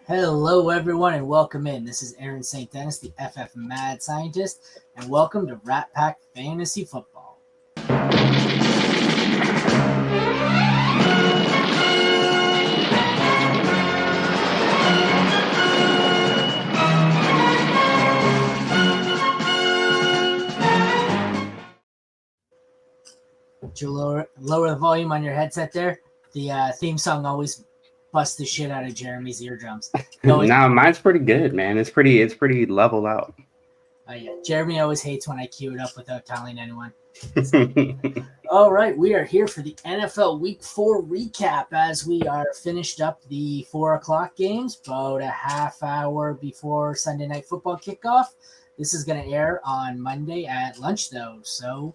Hello, everyone, and welcome in. This is Aaron St. Dennis, the FF Mad Scientist, and welcome to Rat Pack Fantasy Football. Did you lower the volume on your headset there? The theme song always busts the shit out of Jeremy's eardrums. No, mine's pretty good, man. It's pretty leveled out. Yeah. Jeremy always hates when I cue it up without telling anyone. All right, we are here for the NFL Week 4 recap as we are finished up the 4 o'clock games, about a half hour before Sunday Night Football kickoff. This is going to air on Monday at lunch, though, so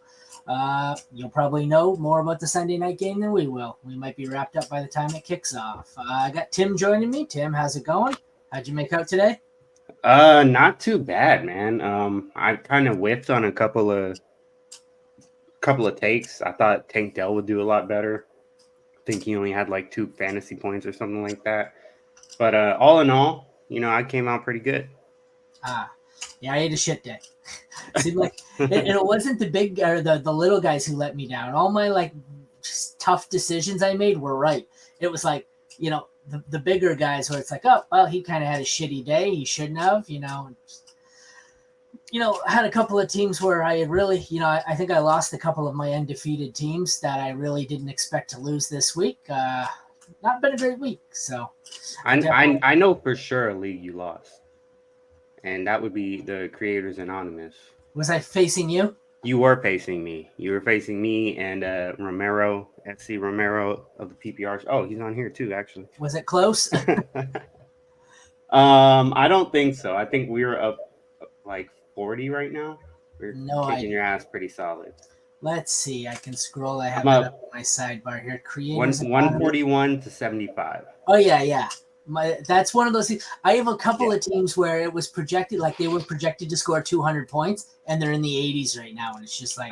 you'll probably know more about the Sunday night game than we will. We might be wrapped up by the time it kicks off. I got Tim joining me. Tim, how's it going? How'd you make out today? Not too bad, man. I kind of whiffed on a couple of takes. I thought Tank Dell would do a lot better. I think he only had like 2 fantasy points or something like that. But all in all, I came out pretty good. Yeah, I ate a shit day. Seemed like it wasn't the big or the little guys who let me down. All my just tough decisions I made were right. It was like, the bigger guys where it's like, oh, well, he kind of had a shitty day. He shouldn't have, I had a couple of teams where I really, I think I lost a couple of my undefeated teams that I really didn't expect to lose this week. Not been a great week. So I know for sure a league you lost. And that would be the Creators Anonymous. Was I facing you? You were facing me. You were facing me and Romero, FC Romero of the PPR. Oh, he's on here too, actually. Was it close? I don't think so. I think we were up like 40 right now. We're kicking your ass pretty solid. Let's see. I can scroll. I have it up on my sidebar here. Creators 141 to 75. Oh, yeah. That's one of those things. I have a couple of teams where it was projected, like they were projected to score 200 points, and they're in the 80s right now, and it's just like,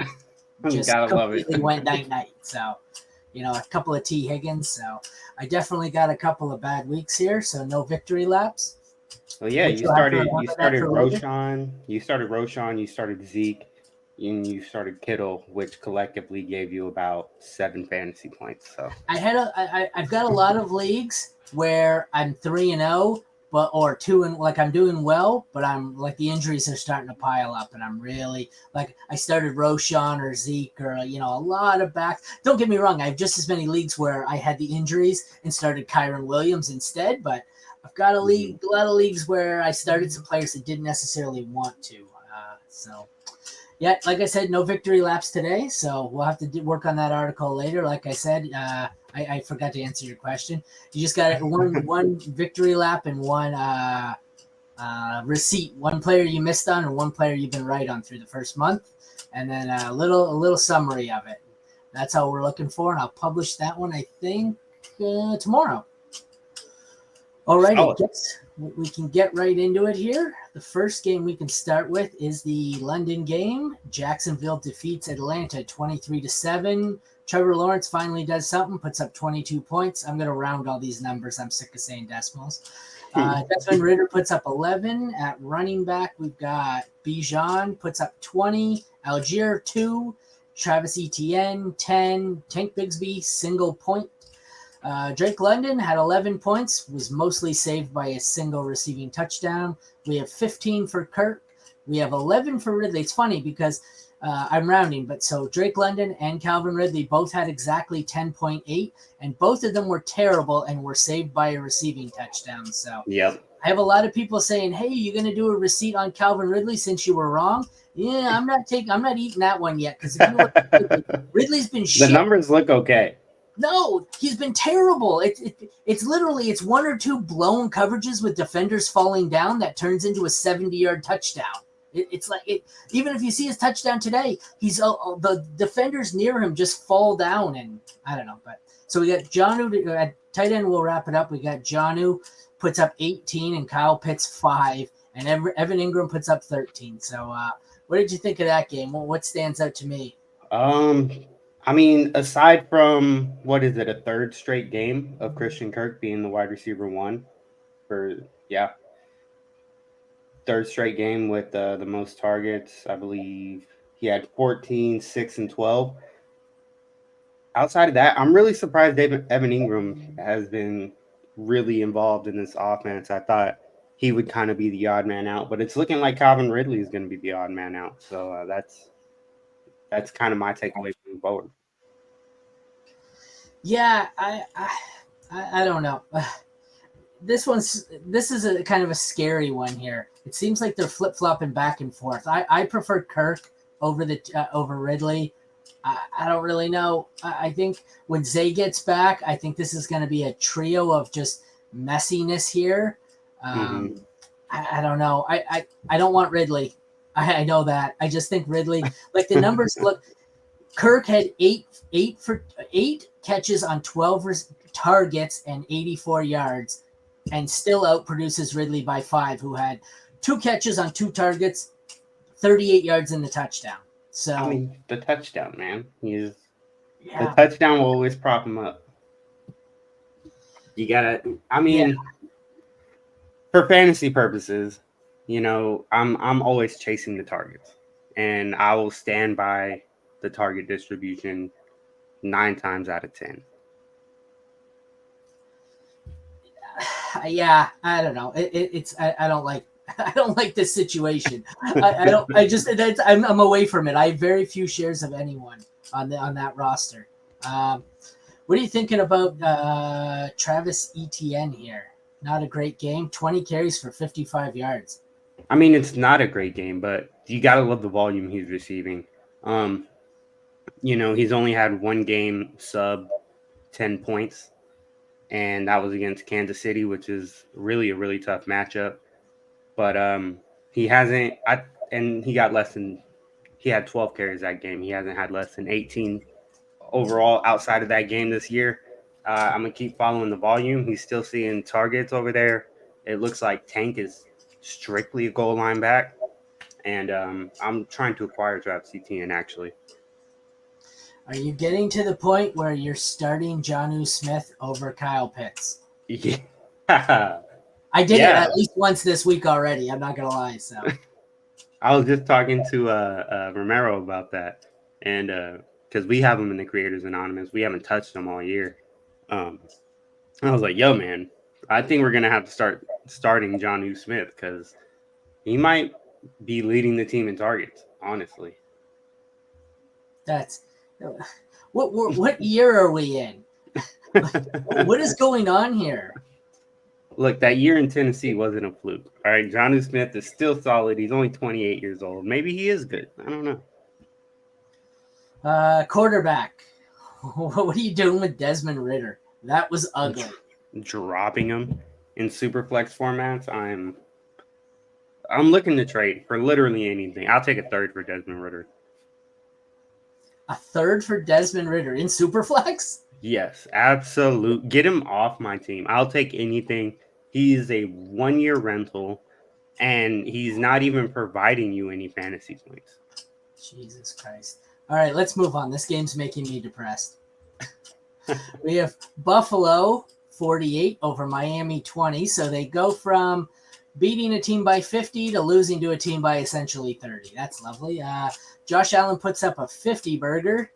completely went night. So, a couple of T. Higgins. So, I definitely got a couple of bad weeks here. So, no victory laps. Well, yeah, you started Roshan. You started Zeke, and you started Kittle, which collectively gave you about 7 fantasy points. So I've got a lot of leagues where I'm 3-0, or 2 and I'm doing well, but I'm like the injuries are starting to pile up, and I'm really I started Roshan or Zeke or a lot of backs. Don't get me wrong, I have just as many leagues where I had the injuries and started Kyron Williams instead, but I've got a lot of leagues where I started some players that didn't necessarily want to. Yeah, like I said, no victory laps today, so we'll have to work on that article later. Like I said, I forgot to answer your question. You just got one victory lap and one receipt. One player you missed on and one player you've been right on through the first month, and then a little summary of it. That's all we're looking for, and I'll publish that one, I think, tomorrow. All right, I guess we can get right into it here. The first game we can start with is the London game. Jacksonville defeats Atlanta 23-7. Trevor Lawrence finally does something, puts up 22 points. I'm going to round all these numbers. I'm sick of saying decimals. Desmond Ridder puts up 11. At running back, we've got Bijan puts up 20. Algier 2. Travis Etienne 10. Tank Bigsby single point. Drake London had 11 points, was mostly saved by a single receiving touchdown. We have 15 for Kirk. We have 11 for Ridley. It's funny because I'm rounding, but so Drake London and Calvin Ridley both had exactly 10.8, and both of them were terrible and were saved by a receiving touchdown. So yep. I have a lot of people saying, "Hey, you're going to do a receipt on Calvin Ridley since you were wrong." Yeah, I'm not eating that one yet because Ridley's been shit. The numbers look okay. No, he's been terrible. It's literally 1 or 2 blown coverages with defenders falling down that turns into a 70-yard touchdown. It's like even if you see his touchdown today, he's the defenders near him just fall down, and I don't know. But so we got Jonnu at tight end. We'll wrap it up. We got Jonnu puts up 18 and Kyle Pitts 5, and Evan Ingram puts up 13. So what did you think of that game? What stands out to me? I mean, aside from, a third straight game of Christian Kirk being the wide receiver 1 for third straight game with the most targets. I believe he had 14, 6, and 12. Outside of that, I'm really surprised Evan Ingram has been really involved in this offense. I thought he would kind of be the odd man out, but it's looking like Calvin Ridley is going to be the odd man out. So that's kind of my takeaway moving forward. Yeah, I don't know. This is a kind of a scary one here. It seems like they're flip flopping back and forth. I prefer Kirk over Ridley. I don't really know. I think when Zay gets back, I think this is going to be a trio of just messiness here. I don't know. I don't want Ridley. I know that. I just think Ridley, like the numbers look. Kirk had eight catches on 12 targets and 84 yards, and still outproduces Ridley by 5, who had 2 catches on 2 targets, 38 yards in the touchdown. So I mean, the touchdown, man. The touchdown will always prop him up. You gotta. I mean, for fantasy purposes, I'm always chasing the targets, and I will stand by the target distribution 9 times out of 10. Yeah, I don't know. I don't like. I don't like this situation. I'm away from it. I have very few shares of anyone on that roster. What are you thinking about Travis Etienne here? Not a great game. 20 carries for 55 yards. I mean, it's not a great game, but you got to love the volume he's receiving. He's only had one game sub 10 points, and that was against Kansas City, which is really a really tough matchup. But he hasn't and he had 12 carries that game. He hasn't had less than 18 overall outside of that game this year. I'm going to keep following the volume. He's still seeing targets over there. It looks like Tank is strictly a goal line back. And I'm trying to acquire Travis Etienne, actually. Are you getting to the point where you're starting Jonnu Smith over Kyle Pitts? Yeah. I did it at least once this week already. I'm not going to lie. So I was just talking to Romero about that. And because we have him in the Creators Anonymous. We haven't touched him all year. I was like, yo, man, I think we're going to have to start starting Jonnu Smith because he might be leading the team in targets, honestly. That's what year are we in? What is going on here? Look, that year in Tennessee wasn't a fluke. All right, Jonnu Smith is still solid. He's only 28 years old. Maybe he is good. I don't know. Quarterback. What are you doing with Desmond Ridder? That was ugly. Dropping him in Superflex formats. I'm looking to trade for literally anything. I'll take a third for Desmond Ridder. A third for Desmond Ridder in Superflex? Yes, absolute. Get him off my team. I'll take anything. He's a 1-year rental, and he's not even providing you any fantasy points. Jesus Christ. All right, let's move on. This game's making me depressed. We have Buffalo 48 over Miami 20. So they go from beating a team by 50 to losing to a team by essentially 30. That's lovely. Josh Allen puts up a 50 burger.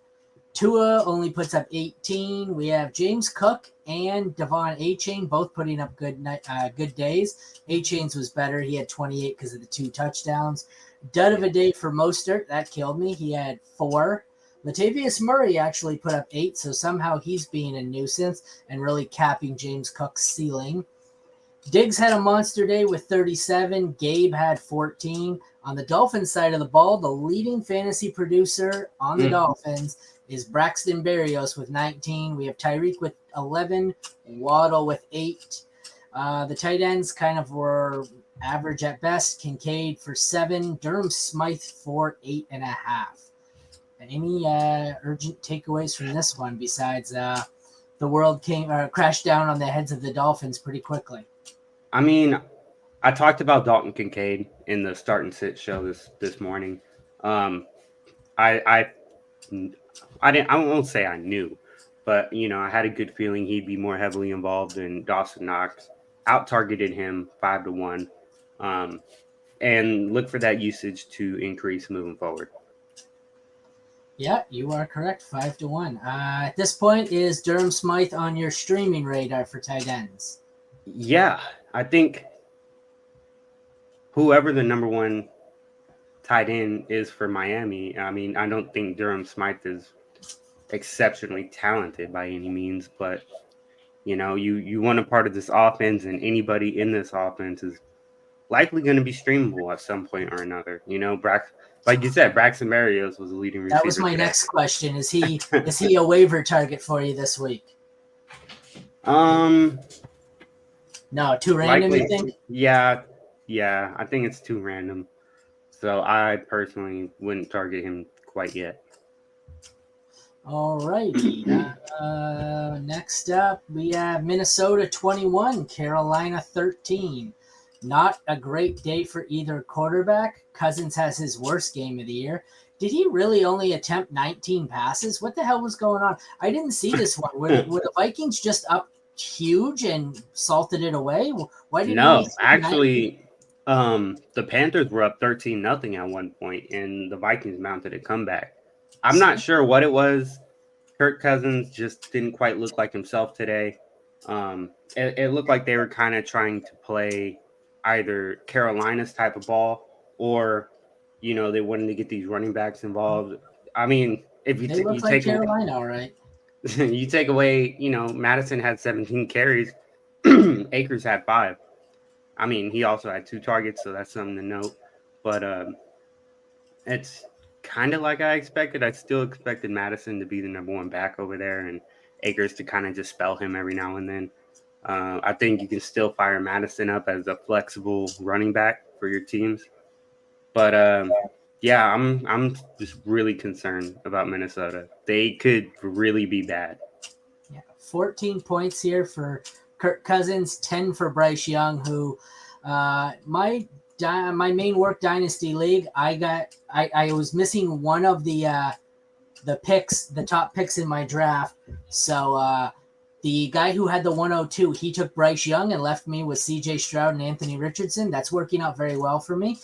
Tua only puts up 18. We have James Cook and Devon Achane both putting up good days. Achane's was better. He had 28 because of the 2 touchdowns. Dud of a day for Mostert. That killed me. He had 4. Latavius Murray actually put up 8, so somehow he's being a nuisance and really capping James Cook's ceiling. Diggs had a monster day with 37. Gabe had 14. On the Dolphins side of the ball, the leading fantasy producer on the Dolphins is Braxton Berrios with 19. We have Tyreek with 11, Waddle with 8. The tight ends kind of were average at best. Kincaid for 7, Durham Smythe for 8.5. Any urgent takeaways from this one besides the world crashed down on the heads of the Dolphins pretty quickly? I mean, I talked about Dalton Kincaid in the start and sit show this morning. I won't say I knew, but I had a good feeling he'd be more heavily involved in Dawson Knox out targeted him 5-1. And look for that usage to increase moving forward. Yeah, you are correct. 5-1. At this point, is Durham Smythe on your streaming radar for tight ends? Yeah, I think whoever the number one tight end is for Miami, I mean, I don't think Durham Smythe is exceptionally talented by any means, but you want a part of this offense, and anybody in this offense is likely going to be streamable at some point or another. Like you said, Braxton Berrios was the leading receiver. That was my today. next question. Is he a waiver target for you this week? No, too random, likely, you think? Yeah, I think it's too random. So I personally wouldn't target him quite yet. All righty. Next up, we have Minnesota 21, Carolina 13. Not a great day for either quarterback. Cousins has his worst game of the year. Did he really only attempt 19 passes? What the hell was going on? I didn't see this one. Were the Vikings just up huge and salted it away? Why didn't No, actually, the Panthers were up 13-0 at one point, and the Vikings mounted a comeback. I'm not sure what it was. Kirk Cousins just didn't quite look like himself today. It looked like they were kind of trying to play either Carolina's type of ball, or they wanted to get these running backs involved. I mean, if you take Carolina, all right. You take away, Madison had 17 carries, Akers had 5. I mean, he also had 2 targets, so that's something to note. But it's kind of like I expected. I still expected Madison to be the number one back over there, and Akers to kind of just spell him every now and then. I think you can still fire Madison up as a flexible running back for your teams. But yeah, I'm just really concerned about Minnesota. They could really be bad. Yeah, 14 points here for Kirk Cousins, 10 for Bryce Young, who my main work dynasty league, I was missing one of the picks, the top picks in my draft. So the guy who had the 102, he took Bryce Young and left me with CJ Stroud and Anthony Richardson. That's working out very well for me.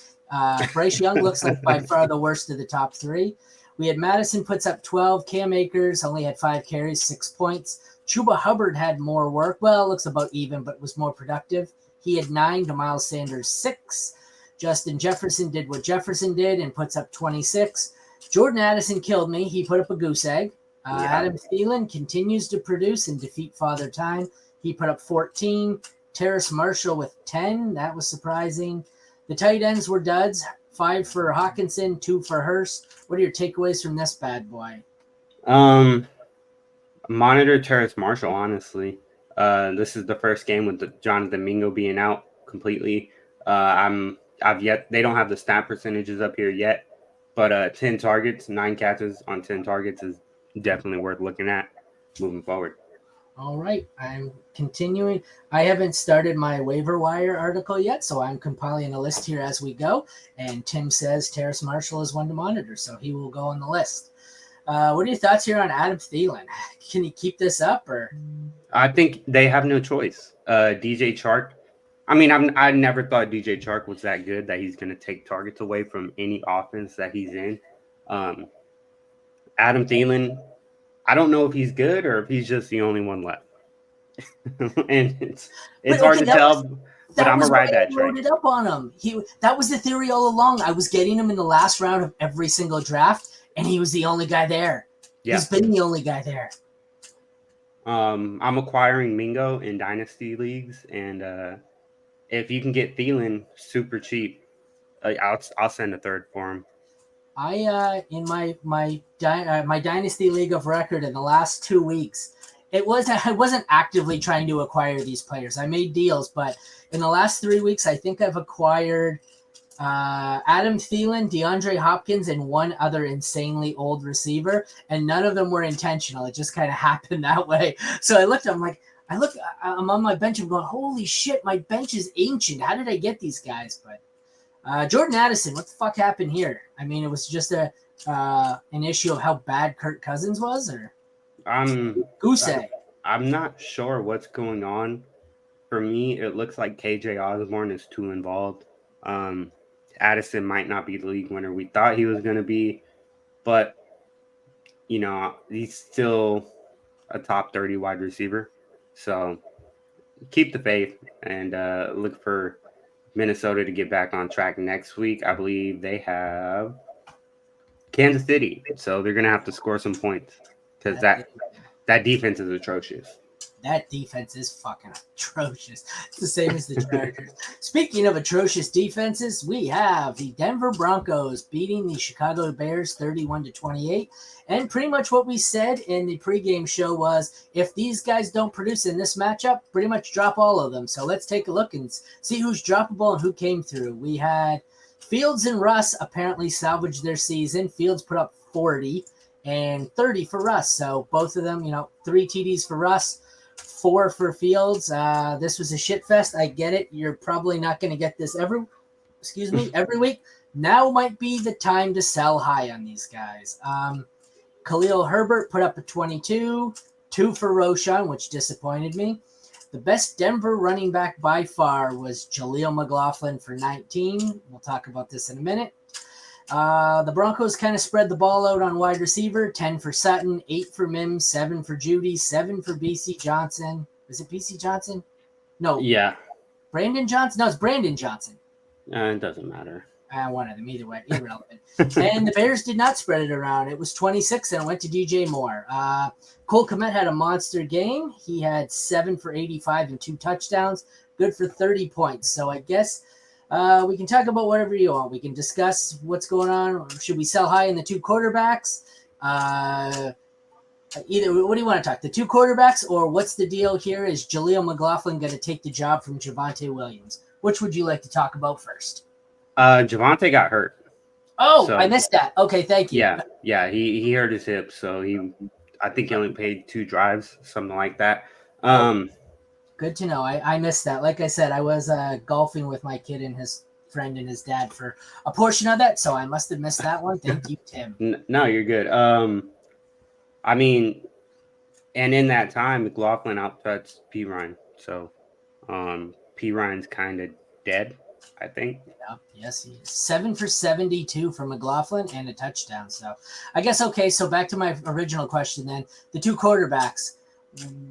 Bryce Young looks like by far the worst of the top 3. We had Madison puts up 12. Cam Akers only had 5 carries, 6 points. Chuba Hubbard had more work. Well, it looks about even, but was more productive. He had 9 to Miles Sanders 6. Justin Jefferson did what Jefferson did and puts up 26. Jordan Addison killed me. He put up a goose egg. Adam Thielen continues to produce and defeat Father Time. He put up 14. Terrace Marshall with 10. That was surprising. The tight ends were duds. 5 for Hawkinson, 2 for Hurst. What are your takeaways from this bad boy? Monitor Terrace Marshall, honestly. This is the first game with Jonathan Mingo being out completely. They don't have the snap percentages up here yet, but 10 targets, 9 catches on 10 targets is definitely worth looking at moving forward. All right, I'm continuing. I haven't started my waiver wire article yet, so I'm compiling a list here as we go. And Tim says Terrace Marshall is one to monitor, so he will go on the list. What are your thoughts here on Adam Thielen? Can he keep this up, or? I think they have no choice. DJ Chark. I mean, I never thought DJ Chark was that good that he's going to take targets away from any offense that he's in. Adam Thielen, I don't know if he's good or if he's just the only one left. And it's hard to tell, but I'm going to ride that train. Loaded up on him. That was the theory all along. I was getting him in the last round of every single draft, and he was the only guy there. Yeah. He's been the only guy there. I'm acquiring Mingo in dynasty leagues, and if you can get Thielen super cheap, I'll send a third for him. In my dynasty league of record in the last 2 weeks, I wasn't actively trying to acquire these players. I made deals, but in the last 3 weeks, I think I've acquired Adam Thielen, DeAndre Hopkins, and one other insanely old receiver, and none of them were intentional. It just kind of happened that way. So I'm on my bench. I'm going, holy shit, my bench is ancient. How did I get these guys? But Jordan Addison, what the fuck happened here? I mean, it was just an issue of how bad Kirk Cousins was, or goose egg. I'm not sure what's going on. for me, it looks like KJ Osborne is too involved. Addison might not be the league winner we thought he was going to be, but he's still a top 30 wide receiver. So keep the faith and look for Minnesota to get back on track next week. I believe they have Kansas City, so they're going to have to score some points because that defense is atrocious. That defense is fucking atrocious. It's the same as the Chargers. Speaking of atrocious defenses, we have the Denver Broncos beating the Chicago Bears 31-28. And pretty much what we said in the pregame show was, if these guys don't produce in this matchup, pretty much drop all of them. So let's take a look and see who's droppable and who came through. We had Fields and Russ apparently salvaged their season. Fields put up 40 and 30 for Russ. So both of them, 3 TDs for Russ, 4 for Fields. This was a shit fest. I get it. You're probably not going to get this every week. Now might be the time to sell high on these guys. Khalil Herbert put up a 22, 2 for Roshan, which disappointed me. The best Denver running back by far was Jaleel McLaughlin for 19. We'll talk about this in a minute. The Broncos kind of spread the ball out on wide receiver, 10 for Sutton, 8 for Mims, 7 for Judy, 7 for BC Johnson. Is it BC Johnson? No. Yeah. Brandon Johnson? No, it's Brandon Johnson. It doesn't matter. One of them, either way, irrelevant. And the Bears did not spread it around. It was 26, and it went to DJ Moore. Cole Kmet had a monster game. He had 7 for 85 and 2 touchdowns, good for 30 points. So I guess we can talk about whatever you want. We can discuss what's going on. Should we sell high in the 2 quarterbacks? Either, what do you want to talk? The 2 quarterbacks, or what's the deal here? Is Jaleel McLaughlin going to take the job from Javonte Williams? Which would you like to talk about first? Javonte got hurt. Oh, so, I missed that. Okay, thank you. Yeah, he hurt his hip, so I think he only played 2 drives, something like that. Good to know. I missed that. Like I said, I was golfing with my kid and his friend and his dad for a portion of that, so I must have missed that one. Thank you, Tim. No, you're good. I mean, and in that time, McLaughlin outtouched P. Ryan, so P. Ryan's kind of dead, I think. Yep. Yes, he is. 7 for 72 for McLaughlin and a touchdown. So I guess, okay, so back to my original question then. The 2 quarterbacks,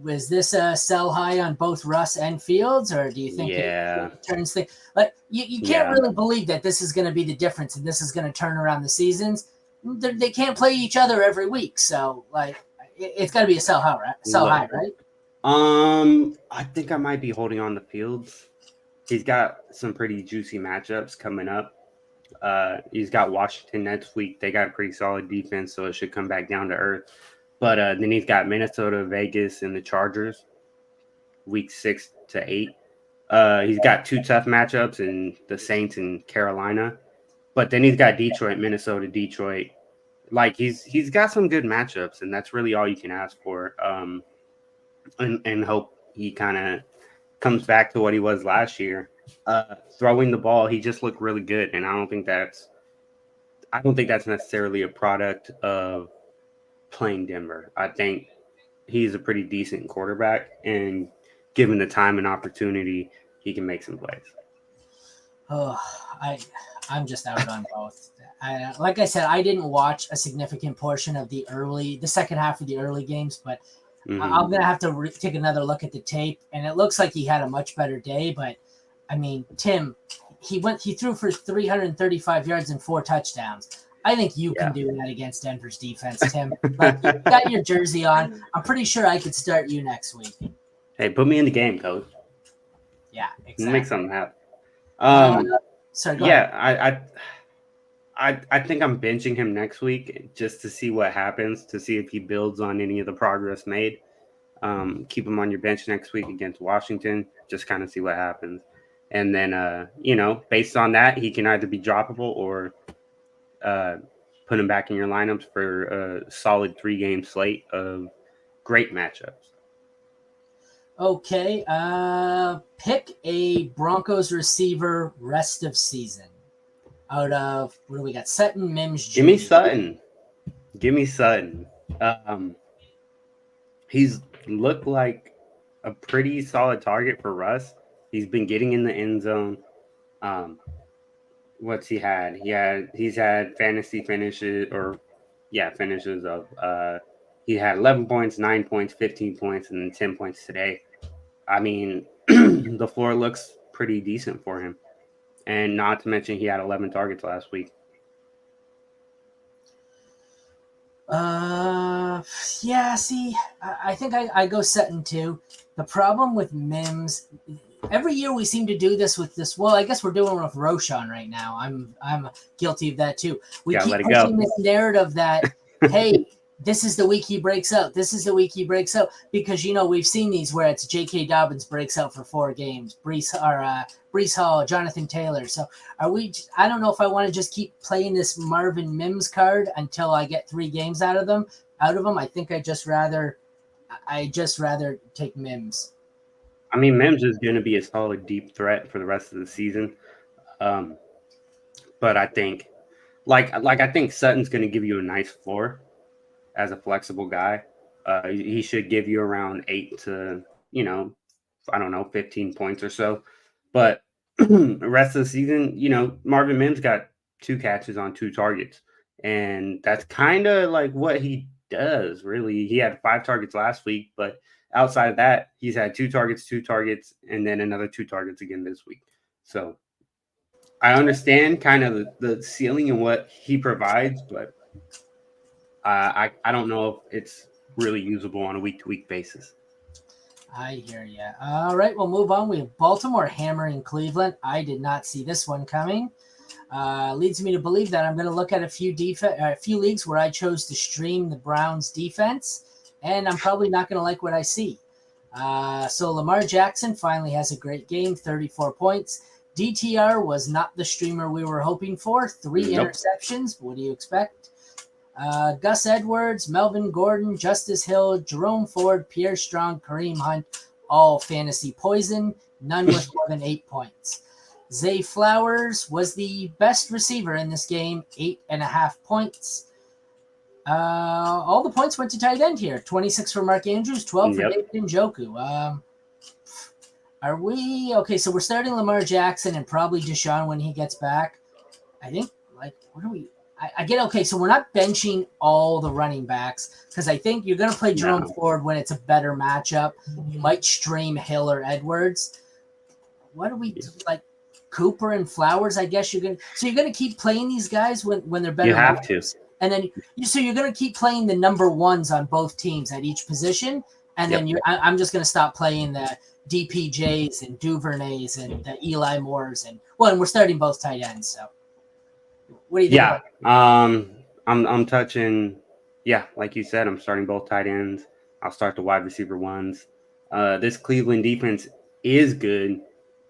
was this a sell high on both Russ and Fields, or do you think it turns things? Like, you can't really believe that this is going to be the difference and this is going to turn around the seasons. They can't play each other every week. So, like, it's got to be a sell high, right? Sell high, right? I think I might be holding on to Fields. He's got some pretty juicy matchups coming up. He's got Washington next week. They got a pretty solid defense, so it should come back down to earth. But then he's got Minnesota, Vegas, and the Chargers, week 6 to 8. He's got 2 tough matchups in the Saints and Carolina. But then he's got Detroit, Minnesota, Detroit. Like, he's got some good matchups, and that's really all you can ask for. And hope he kind of comes back to what he was last year. Throwing the ball, he just looked really good, and I don't think that's necessarily a product of playing Denver. I think he's a pretty decent quarterback, and given the time and opportunity, he can make some plays. Oh, I'm just out on both. Like I said, I didn't watch a significant portion of the second half of the early games, but I'm gonna have to take another look at the tape, and it looks like he had a much better day. But I mean, Tim, he threw for 335 yards and 4 touchdowns. I think you can do that against Denver's defense, Tim. Like, you got your jersey on. I'm pretty sure I could start you next week. Hey, put me in the game, coach. Yeah, exactly. Make something happen. Sorry, go ahead. I think I'm benching him next week just to see what happens, to see if he builds on any of the progress made. Keep him on your bench next week against Washington, just kind of see what happens. And then, based on that, he can either be droppable or put him back in your lineups for a solid 3-game slate of great matchups. Okay. Pick a Broncos receiver rest of season. Out of, what do we got? Sutton, Mims, Jr. Give me Sutton. He's looked like a pretty solid target for Russ. He's been getting in the end zone. What's he had? He's had fantasy finishes finishes of he had 11 points, 9 points, 15 points, and then 10 points today. I mean, the floor looks pretty decent for him. And not to mention he had 11 targets last week. Yeah, see, I think I go Sutton too. The problem with Mims, every year we seem to do this with this. Well, I guess we're doing it with Roshan right now. I'm guilty of that too. We Gotta keep let it pushing go. this narrative that, hey, this is the week he breaks out. This is the week he breaks out because we've seen these where it's J.K. Dobbins breaks out for 4 games, Brees Hall, Jonathan Taylor. So are we? I don't know if I want to just keep playing this Marvin Mims card until I get 3 games out of them. I think I just rather take Mims. I mean, Mims is going to be a solid deep threat for the rest of the season. But I think, I think Sutton's going to give you a nice floor as a flexible guy. He should give you around 8 to 15 points or so. But the rest of the season, Marvin Mims got 2 catches on 2 targets, and that's kind of like what he does. Really, he had 5 targets last week, but outside of that, he's had 2 targets, and then another 2 targets again this week. So I understand kind of the ceiling and what he provides, but I don't know if it's really usable on a week-to-week basis. I hear you. All right, we'll move on. We have Baltimore hammering Cleveland. I did not see this one coming. Leads me to believe that I'm going to look at a few leagues where I chose to stream the Browns defense, and I'm probably not going to like what I see. So Lamar Jackson finally has a great game, 34 points. DTR was not the streamer we were hoping for. 3 interceptions. What do you expect? Gus Edwards, Melvin Gordon, Justice Hill, Jerome Ford, Pierre Strong, Kareem Hunt, all fantasy poison, none with more than 8 points. Zay Flowers was the best receiver in this game, 8.5 points. All the points went to tight end here. 26 for Mark Andrews, 12 for David Njoku. Are we okay? So we're starting Lamar Jackson and probably Deshaun when he gets back. I think, what are we? I get okay. So we're not benching all the running backs because I think you're going to play Jerome Ford when it's a better matchup. You might stream Hill or Edwards. What do we like? Cooper and Flowers, I guess you're going to. So you're going to keep playing these guys when they're better. You have to. And then you're going to keep playing the number ones on both teams at each position. And then I'm just going to stop playing the DPJs and Duvernays and the Eli Moores and we're starting both tight ends. So what do you think? Yeah, I'm touching. Yeah, like you said, I'm starting both tight ends. I'll start the wide receiver ones. This Cleveland defense is good.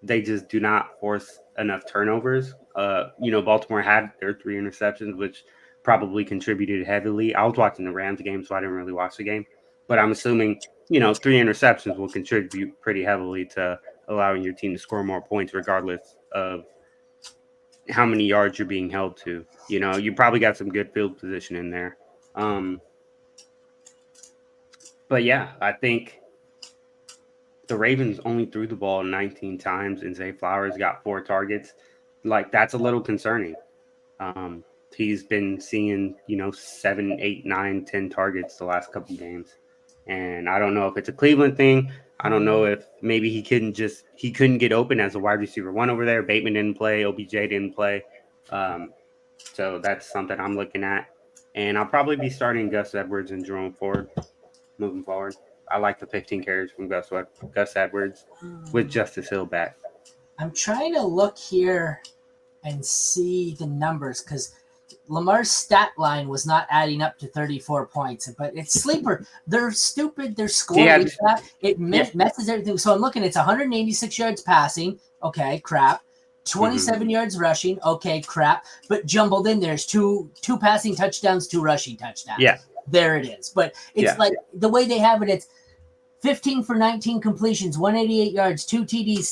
They just do not force enough turnovers. Baltimore had their 3 interceptions, which probably contributed heavily. I was watching the Rams game, so I didn't really watch the game. But I'm assuming, 3 interceptions will contribute pretty heavily to allowing your team to score more points, regardless of how many yards you're being held to. You probably got some good field position in there. But yeah, I think the Ravens only threw the ball 19 times and Zay Flowers got 4 targets. That's a little concerning. He's been seeing, 7, 8, 9, 10 targets the last couple games. And I don't know if it's a Cleveland thing. I don't know if maybe he couldn't get open as a wide receiver 1 over there. Bateman didn't play. OBJ didn't play. So that's something I'm looking at. And I'll probably be starting Gus Edwards and Jerome Ford moving forward. I like the 15 carries from Gus Edwards with Justice Hill back. I'm trying to look here and see the numbers because Lamar's stat line was not adding up to 34 points, but it's sleeper. They're stupid. They're scoring. It messes everything. So I'm looking. It's 186 yards passing. Okay, crap. 27 yards rushing. Okay, crap. But jumbled in there's two passing touchdowns, 2 rushing touchdowns. Yeah, there it is. But it's the way they have it. It's 15 for 19 completions, 188 yards, 2 TDs,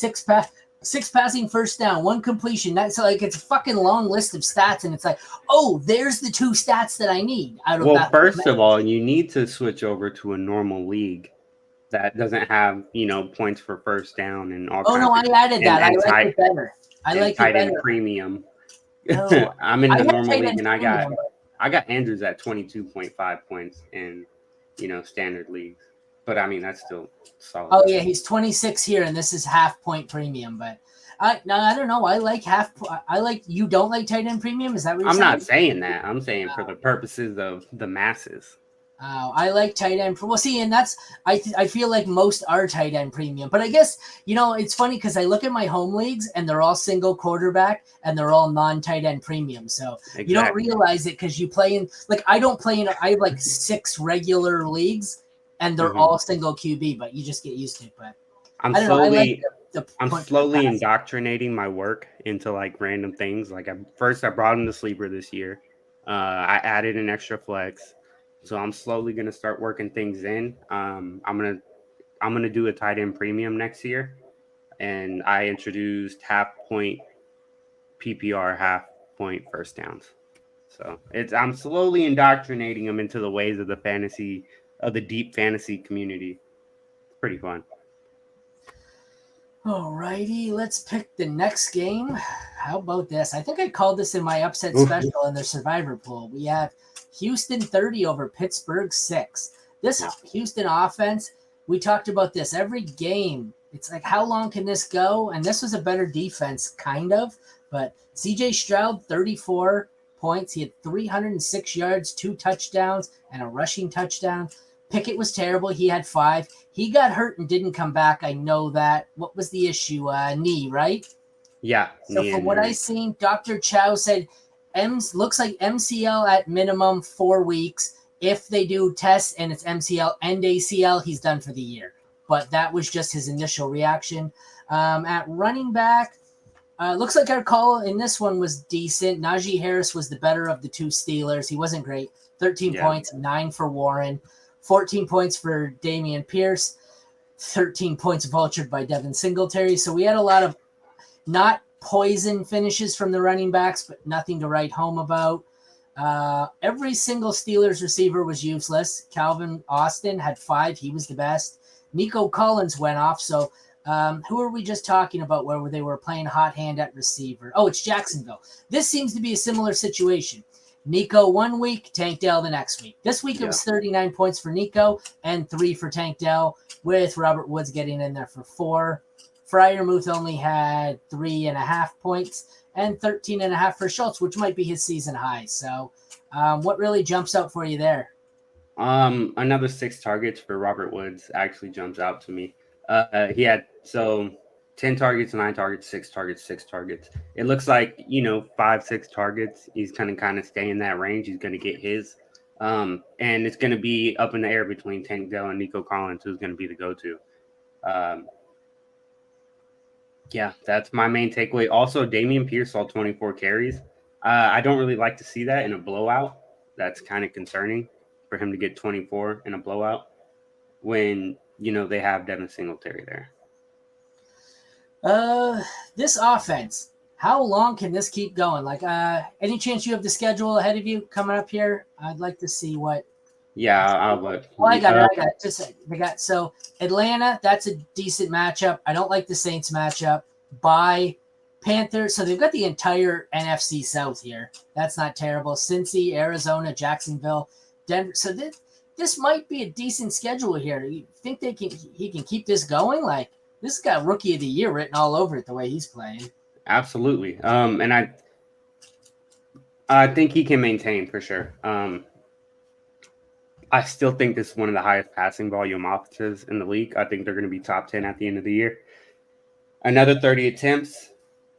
6 passing first down, 1 completion. That's it's a fucking long list of stats, and it's there's the 2 stats that I need out of that. Well, first of all, you need to switch over to a normal league that doesn't have, points for first down and all Oh no, kinds I of added that. I and like tight it better. I and like it tight end better. premium. No, I'm in I the have normal tight league end and premium, but I got Andrews at 22.5 points in, standard leagues. But I mean that's still solid. oh yeah, he's 26 here, and this is half point premium. But I don't know. I like I like you don't like tight end premium. Is that what you're I'm not saying? saying that. I'm saying for the purposes of the masses. I like tight end. Well, see, and that's I feel like most are tight end premium, but I guess it's funny because I look at my home leagues and they're all single quarterback and they're all non tight end premium. So you don't Exactly. realize it because you play in like I don't play in. I have like 6 regular leagues and they're Mhm. all single QB, but you just get used to it. But I'm I don't know. I like slowly the I'm punt to the slowly pass. indoctrinating my work into like random things. Like I brought in the sleeper this year. I added an extra flex, so I'm slowly gonna start working things in. I'm gonna do a tight end premium next year, and I introduced half point PPR, half point first downs. So I'm slowly indoctrinating them into the ways of the deep fantasy community. It's pretty fun. Alrighty, let's pick the next game. How about this? I think I called this in my upset Oof. special in the survivor pool. We have Houston 30 over Pittsburgh 6. This Yeah. Houston offense, we talked about this every game. It's like, how long can this go? And this was a better defense, kind of. But CJ Stroud, 34 points. He had 306 yards, 2 touchdowns, and a rushing touchdown. Pickett was terrible. He had 5. He got hurt and didn't come back. I know that. What was the issue? Knee, right? Yeah, So knee from what I injury. seen, Dr. Chow said looks like MCL at minimum 4 weeks. If they do tests and it's MCL and ACL, he's done for the year. But that was just his initial reaction. At running back, looks like our call in this one was decent. Najee Harris was the better of the 2 Steelers. He wasn't great. 13 Yeah. points, 9 for Warren, 14 points for Damian Pierce, 13 points vultured by Devin Singletary. So we had a lot of not poison finishes from the running backs, but nothing to write home about. Every single Steelers receiver was useless. Calvin Austin had 5. He was the best. Nico Collins went off. So who are we just talking about where they were playing hot hand at receiver? Oh, it's Jacksonville. This seems to be a similar situation. Nico 1 week, Tank Dell the next week. This week it was 39 points for Nico and 3 for Tank Dell, with Robert Woods getting in there for 4. Freiermuth only had 3.5 points and 13.5 for Schultz, which might be his season high. So what really jumps out for you there? Another 6 targets for Robert Woods actually jumps out to me. He had 10 targets, 9 targets, 6 targets, 6 targets. It looks like 5, 6 targets. He's gonna kind of stay in that range. He's gonna get his, and it's gonna be up in the air between Tank Dell and Nico Collins, who's gonna be the go-to. Yeah, that's my main takeaway. Also, Damian Pierce saw 24 carries. I don't really like to see that in a blowout. That's kind of concerning for him to get 24 in a blowout when they have Devin Singletary there. This offense, how long can this keep going? Like, any chance you have the schedule ahead of you coming up here? I'd like to see what. Yeah, I'll look. Well, I got it. Just they got so Atlanta. That's a decent matchup. I don't like the Saints matchup. By Panthers, so they've got the entire NFC South here. That's not terrible. Cincy, Arizona, Jacksonville, Denver. So this might be a decent schedule here. You think he can keep this going? Like, this has got Rookie of the Year written all over it the way he's playing. Absolutely. And I think he can maintain for sure. I still think this is one of the highest passing volume offenses in the league. I think they're going to be top 10 at the end of the year. Another 30 attempts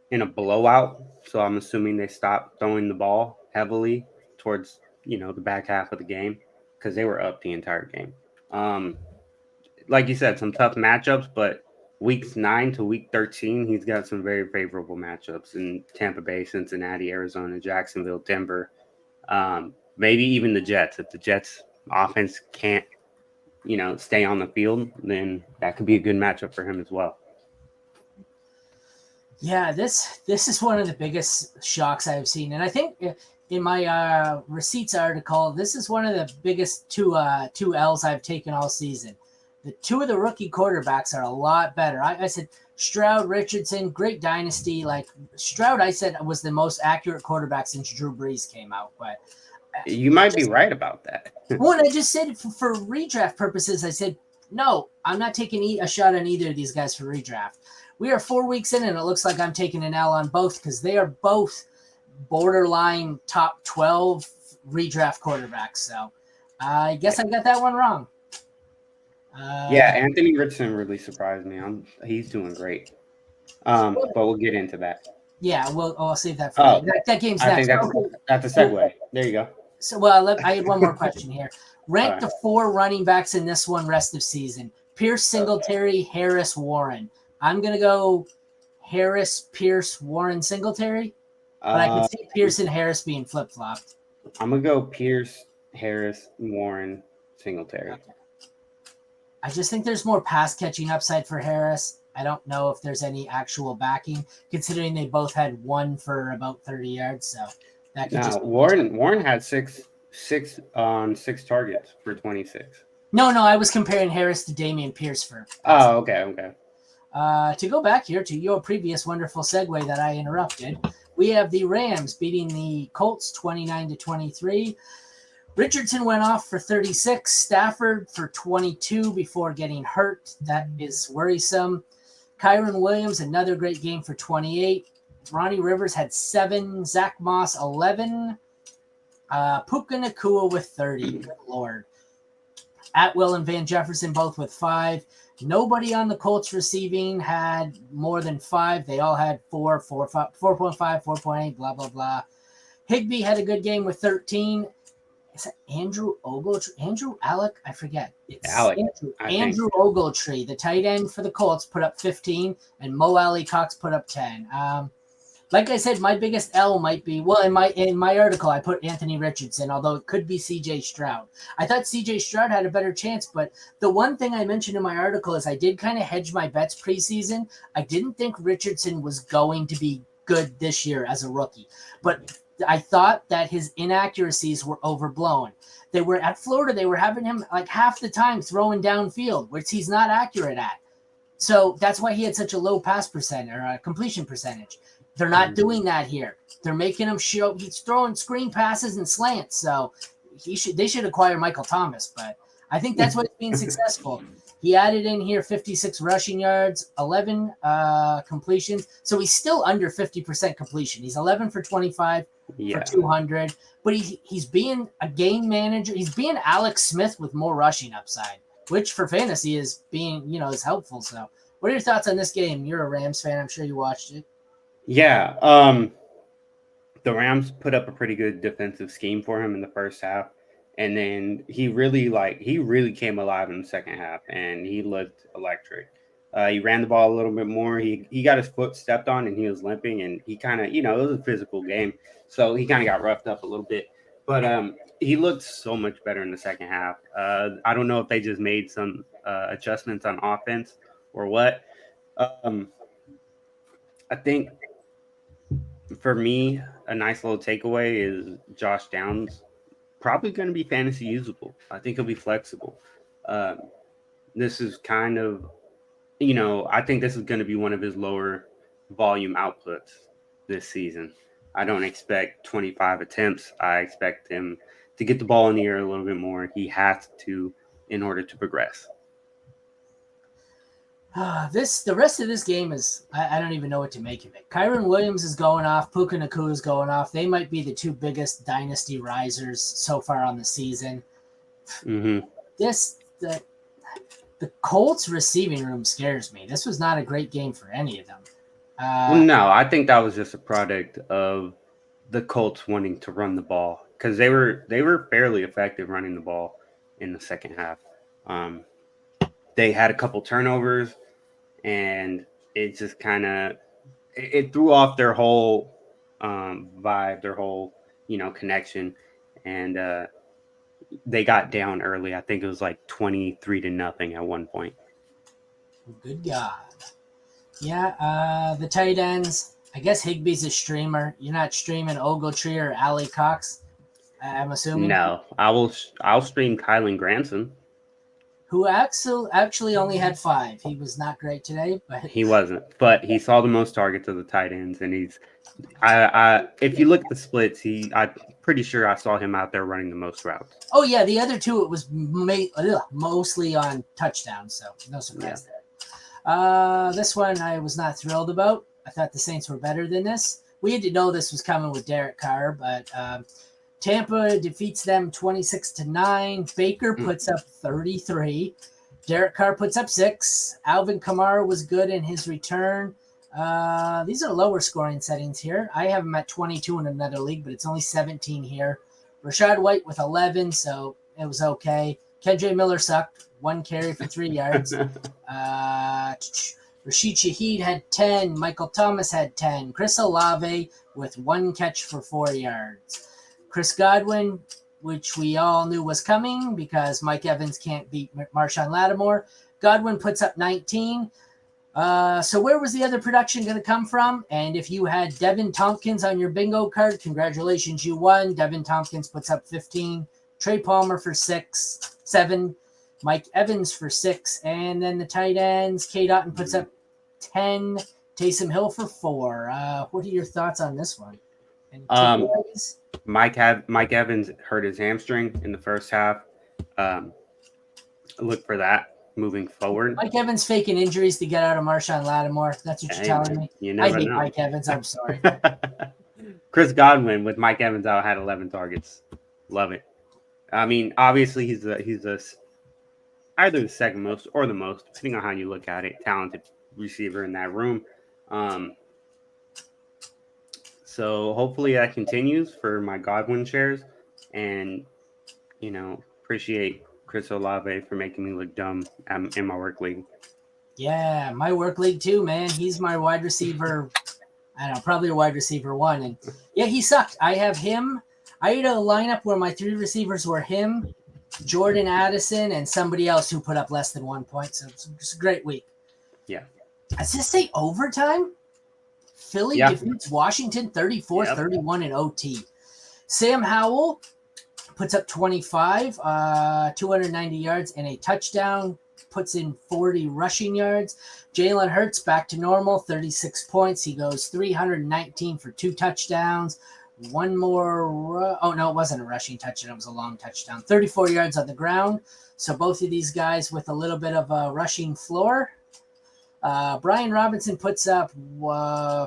in a blowout. So I'm assuming they stopped throwing the ball heavily towards, the back half of the game because they were up the entire game. Like you said, some tough matchups, but weeks 9 to week 13, he's got some very favorable matchups in Tampa Bay, Cincinnati, Arizona, Jacksonville, Denver, maybe even the Jets. If the Jets offense can't, stay on the field, then that could be a good matchup for him as well. Yeah, this is one of the biggest shocks I've seen, and I think in my receipts article, this is one of the biggest two L's I've taken all season. The two of the rookie quarterbacks are a lot better. I said Stroud, Richardson, great dynasty. Like Stroud, I said was the most accurate quarterback since Drew Brees came out. But you might be right about that. well, I just said for redraft purposes, I said no, I'm not taking a shot on either of these guys for redraft. We are 4 weeks in, and it looks like I'm taking an L on both because they are both borderline top 12 redraft quarterbacks. So I guess I got that one wrong. Yeah, Anthony Richardson really surprised me. He's doing great. But we'll get into that. Yeah, I'll save that for later. That game's I next. think that's a segue. There you go. So, I had one more question here. Rank the 4 running backs in this one rest of season. Pierce, Singletary, Harris, Warren. I'm going to go Harris, Pierce, Warren, Singletary. But I could see Pierce and Harris being flip-flopped. I'm going to go Pierce, Harris, Warren, Singletary. Okay. I just think there's more pass-catching upside for Harris. I don't know if there's any actual backing, considering they both had one for about 30 yards. So that could Warren had six targets for 26. No, I was comparing Harris to Dameon Pierce for. Oh, okay. To go back here to your previous wonderful segue that I interrupted, we have the Rams beating the Colts 29-23. Richardson went off for 36, Stafford for 22 before getting hurt. That is worrisome. Kyren Williams, another great game for 28. Ronnie Rivers had 7, Zach Moss 11, Puka Nacua with 30. Good Lord. Atwell and Van Jefferson both with 5. Nobody on the Colts receiving had more than 5. They all had 4, 4.5, 4.8, blah, blah, blah. Higbee had a good game with 13. Is it Andrew Ogletree? Andrew Alec? I forget. It's Alec. Andrew Ogletree, the tight end for the Colts, put up 15, and Mo Alley Cox put up 10. Like I said, my biggest L might be, well, in my article, I put Anthony Richardson, although it could be C.J. Stroud. I thought C.J. Stroud had a better chance, but the one thing I mentioned in my article is I did kind of hedge my bets preseason. I didn't think Richardson was going to be good this year as a rookie, but I thought that his inaccuracies were overblown. They were at Florida. They were having him like half the time throwing downfield, which he's not accurate at. So that's why he had such a low pass percent or completion percentage. They're not doing that here. They're making him show. He's throwing screen passes and slants. So they should acquire Michael Thomas. But I think that's what's being successful. He added in here 56 rushing yards, 11 completions. So he's still under 50% completion. He's 11 for 25 for 200. But he's being a game manager. He's being Alex Smith with more rushing upside, which for fantasy is being, is helpful. So what are your thoughts on this game? You're a Rams fan. I'm sure you watched it. Yeah. The Rams put up a pretty good defensive scheme for him in the first half. And then he really came alive in the second half, and he looked electric. He ran the ball a little bit more. He got his foot stepped on, and he was limping, and he kind of, it was a physical game. So he kind of got roughed up a little bit. But he looked so much better in the second half. I don't know if they just made some adjustments on offense or what. I think for me, a nice little takeaway is Josh Downs probably going to be fantasy usable. I think he'll be flexible. This is kind of, I think this is going to be one of his lower volume outputs this season. I don't expect 25 attempts. I expect him to get the ball in the air a little bit more. He has to in order to progress. The rest of this game is, I don't even know what to make of it. Kyren Williams is going off. Puka Nacua is going off. They might be the two biggest dynasty risers so far on the season. Mm-hmm. The Colts receiving room scares me. This was not a great game for any of them. No, I think that was just a product of the Colts wanting to run the ball because they were fairly effective running the ball in the second half. They had a couple turnovers, and it just kind of it threw off their whole vibe, their whole connection, and they got down early. I think it was like 23-0 at one point. Good God. Yeah, the tight ends. I guess Higbee's a streamer. You're not streaming Ogletree or Alley Cox, I'm assuming. No, I'll stream Kylan Granson. who actually only had 5. He was not great today, but He wasn't, but he saw the most targets of the tight ends, and he's. If you look at the splits, I'm pretty sure I saw him out there running the most routes. oh yeah, the other 2 it was mostly on touchdowns, so no surprise there. This one I was not thrilled about. I thought the Saints were better than this. We had to know this was coming with Derek Carr, but Tampa defeats them 26-9. Baker puts up 33. Derek Carr puts up 6. Alvin Kamara was good in his return. These are lower scoring settings here. I have him at 22 in another league, but it's only 17 here. Rashad White with 11, so it was okay. Kendra Miller sucked. 1 carry for 3 yards. Rashid Shaheed had 10. Michael Thomas had 10. Chris Olave with 1 catch for 4 yards. Chris Godwin, which we all knew was coming because Mike Evans can't beat Marshawn Lattimore. Godwin puts up 19. So where was the other production going to come from? And if you had Devin Tompkins on your bingo card, congratulations, you won. Devin Tompkins puts up 15. Trey Palmer for 7. Mike Evans for 6. And then the tight ends, Cade Otton puts up 10. Taysom Hill for 4. What are your thoughts on this one? Any takeaways? Mike Evans hurt his hamstring in the first half. Look for that moving forward. Mike Evans faking injuries to get out of Marshawn Lattimore. That's what you're telling me. You never I hate know. Mike Evans. I'm sorry. Chris Godwin with Mike Evans out had 11 targets. Love it. I mean, obviously he's either the second most or the most, depending on how you look at it, talented receiver in that room. So hopefully that continues for my Godwin shares, and appreciate Chris Olave for making me look dumb in my work league. Yeah, my work league too, man. He's my wide receiver. I don't know, probably a wide receiver 1. And yeah, he sucked. I have him. I had a lineup where my 3 receivers were him, Jordan Addison, and somebody else who put up less than 1 point. So it's a great week. Yeah. Does this say overtime? Philly defeats Washington 34-31 in OT. Sam Howell puts up 25, 290 yards, and a touchdown, puts in 40 rushing yards. Jalen Hurts back to normal, 36 points. He goes 319 for 2 touchdowns. One more. Oh, no, it wasn't a rushing touchdown. It was a long touchdown. 34 yards on the ground. So both of these guys with a little bit of a rushing floor. Brian Robinson puts up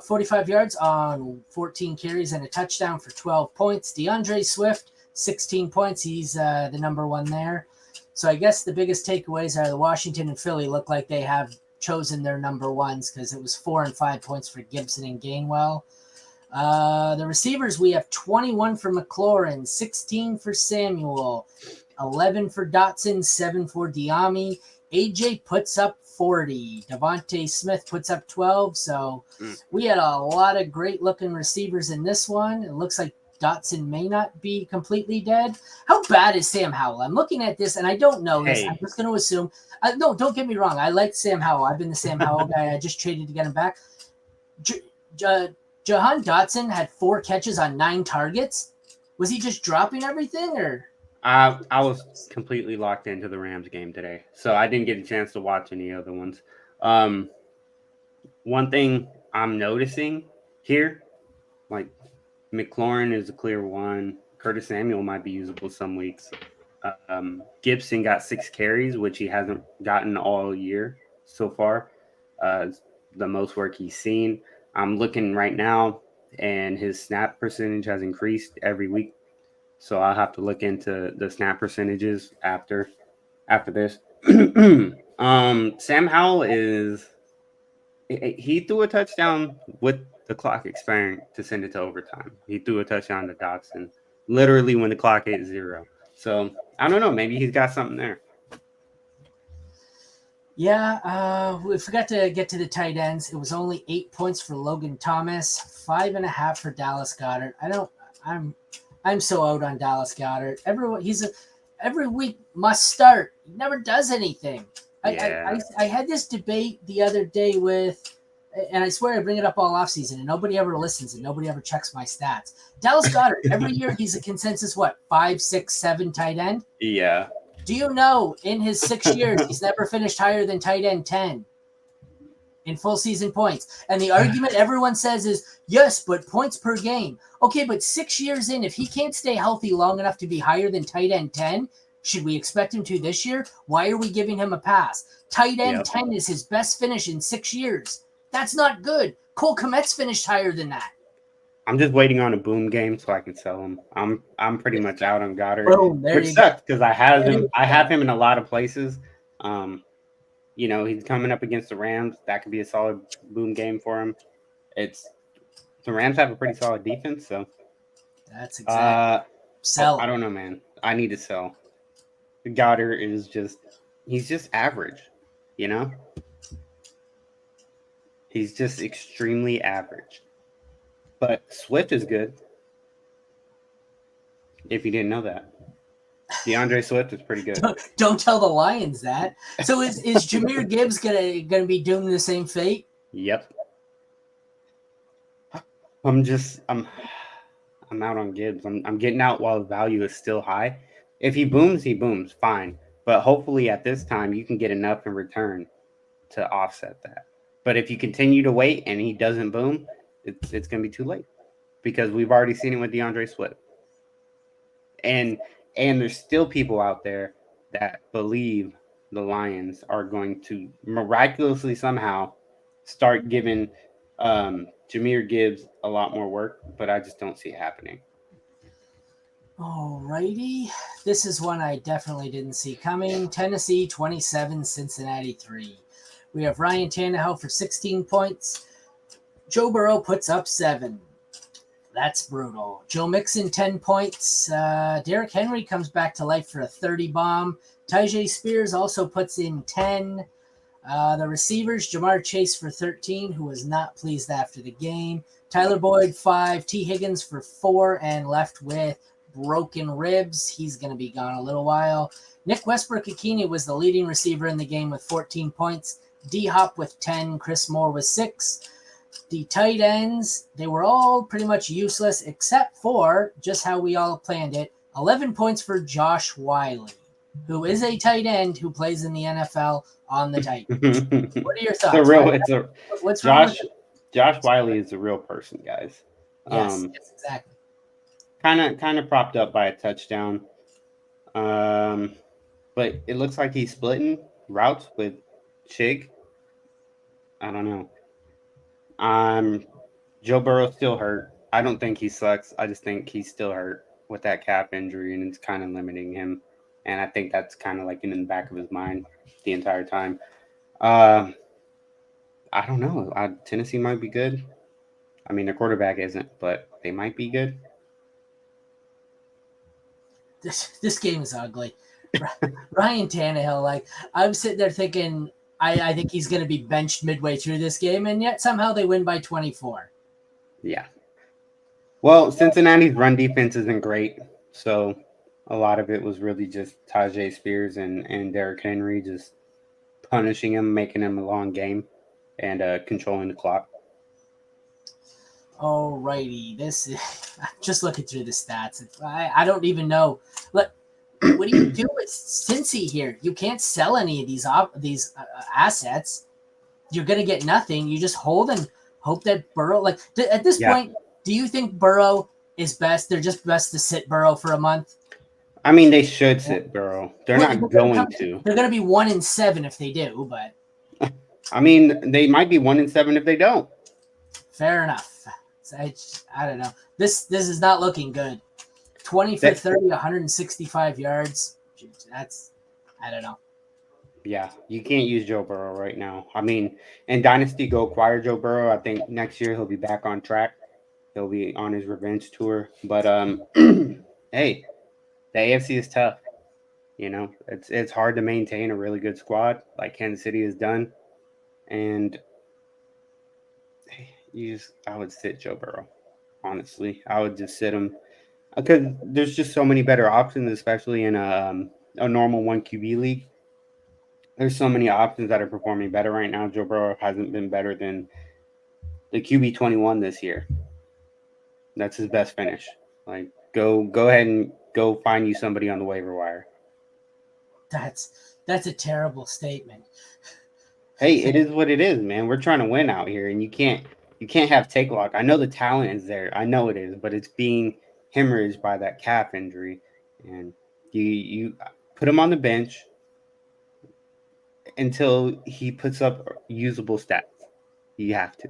45 yards on 14 carries and a touchdown for 12 points. DeAndre Swift, 16 points. He's the number 1 there. So I guess the biggest takeaways are the Washington and Philly look like they have chosen their number 1s because it was 4 and 5 points for Gibson and Gainwell. The receivers, we have 21 for McLaurin, 16 for Samuel, 11 for Dotson, 7 for Diami. AJ puts up 40. Devontae Smith puts up 12. So we had a lot of great-looking receivers in this one. It looks like Dotson may not be completely dead. How bad is Sam Howell? I'm looking at this, and I don't know this. I'm just going to assume. No, don't get me wrong. I like Sam Howell. I've been the Sam Howell guy. I just traded to get him back. Jahan Dotson had 4 catches on 9 targets. Was he just dropping everything, or? I was completely locked into the Rams game today, so I didn't get a chance to watch any other ones. One thing I'm noticing here, like McLaurin is a clear 1. Curtis Samuel might be usable some weeks. Gibson got 6 carries, which he hasn't gotten all year so far. The most work he's seen. I'm looking right now, and his snap percentage has increased every week. So I'll have to look into the snap percentages after this. Sam Howell he threw a touchdown with the clock expiring to send it to overtime. He threw a touchdown to Dotson literally when the clock hit 0. So I don't know. Maybe he's got something there. Yeah, we forgot to get to the tight ends. It was only 8 points for Logan Thomas, 5.5 for Dallas Goedert. I'm so out on Dallas Goedert. Every week must start. He never does anything. I had this debate the other day with, and I swear I bring it up all offseason, and nobody ever listens and nobody ever checks my stats. Dallas Goedert, every year he's a consensus, 5, 6, 7 tight end? Yeah. Do you know in his 6 years, he's never finished higher than tight end 10 in full season points? And the argument everyone says is, yes, but points per game. Okay, but 6 years in, if he can't stay healthy long enough to be higher than tight end 10, should we expect him to this year? Why are we giving him a pass? Tight end 10 is his best finish in 6 years. That's not good. Cole Kmet's finished higher than that. I'm just waiting on a boom game so I can sell him. I'm pretty much out on Goddard, Boom, which sucks because I have him in a lot of places. He's coming up against the Rams. That could be a solid boom game for him. The Rams have a pretty solid defense, so that's exactly. Sell. I don't know, man. I need to sell. Goddard is he's just average, He's just extremely average. But Swift is good. If you didn't know that. DeAndre Swift is pretty good. Don't tell the Lions that. So is Jahmyr Gibbs gonna be doomed to the same fate? Yep. I'm out on Gibbs. I'm getting out while the value is still high. If he booms, fine. But hopefully at this time you can get enough in return to offset that. But if you continue to wait and he doesn't boom, it's going to be too late because we've already seen it with DeAndre Swift. And there's still people out there that believe the Lions are going to miraculously somehow start giving Jahmyr Gibbs a lot more work, but I just don't see it happening. Alrighty. This is one I definitely didn't see coming. Tennessee 27, Cincinnati 3. We have Ryan Tannehill for 16 points. Joe Burrow puts up 7. That's brutal. Joe Mixon, 10 points. Derrick Henry comes back to life for a 30 bomb. Tyjae Spears also puts in 10. The receivers, Jamar Chase for 13, who was not pleased after the game. Tyler Boyd, 5. T. Higgins for 4 and left with broken ribs. He's going to be gone a little while. Nick Westbrook-Ikini was the leading receiver in the game with 14 points. D-Hop with 10. Chris Moore with 6. The tight ends, they were all pretty much useless except for just how we all planned it. 11 points for Josh Wiley, who is a tight end who plays in the NFL on the Titans. What are your thoughts? What's wrong with it? Josh Wiley is a real person, guys. Yes, exactly. Kind of propped up by a touchdown. But it looks like he's splitting routes with Chig. I don't know. Joe Burrow's still hurt. I don't think he sucks. I just think he's still hurt with that calf injury, and it's kind of limiting him. And I think that's kind of like in the back of his mind the entire time. I don't know. Tennessee might be good. I mean, their quarterback isn't, but they might be good. This game is ugly. Ryan Tannehill, I'm sitting there thinking, I think he's going to be benched midway through this game, and yet somehow they win by 24. Yeah. Well, Cincinnati's run defense isn't great, so a lot of it was really just Tyjae Spears and Derrick Henry just punishing him, making him a long game, and controlling the clock. Alrighty, I'm just looking through the stats. I don't even know. What do you do with Cincy here? You can't sell any of these assets. You're going to get nothing. You just hold and hope that Burrow, at this point, do you think Burrow is best? They're just best to sit Burrow for a month? I mean, they should sit Burrow. They're not going to. They're going to be 1-7 if they do, but. I mean, they might be 1-7 if they don't. Fair enough. I don't know. This is not looking good. 20 for 30, 165 yards. I don't know. Yeah, you can't use Joe Burrow right now. I mean, in Dynasty, go acquire Joe Burrow. I think next year he'll be back on track. He'll be on his revenge tour. But, hey, the AFC is tough. It's hard to maintain a really good squad like Kansas City has done. And I would sit Joe Burrow, honestly. I would just sit him because there's just so many better options, especially in a normal 1 QB league. There's so many options that are performing better right now. Joe Burrow hasn't been better than the QB 21 this year. That's his best finish. Go ahead and go find you somebody on the waiver wire. That's a terrible statement. Hey, it is what it is, man. We're trying to win out here, and you can't have take lock. I know the talent is there. I know it is, but it's being hemorrhaged by that calf injury, and you put him on the bench until he puts up usable stats. You have to.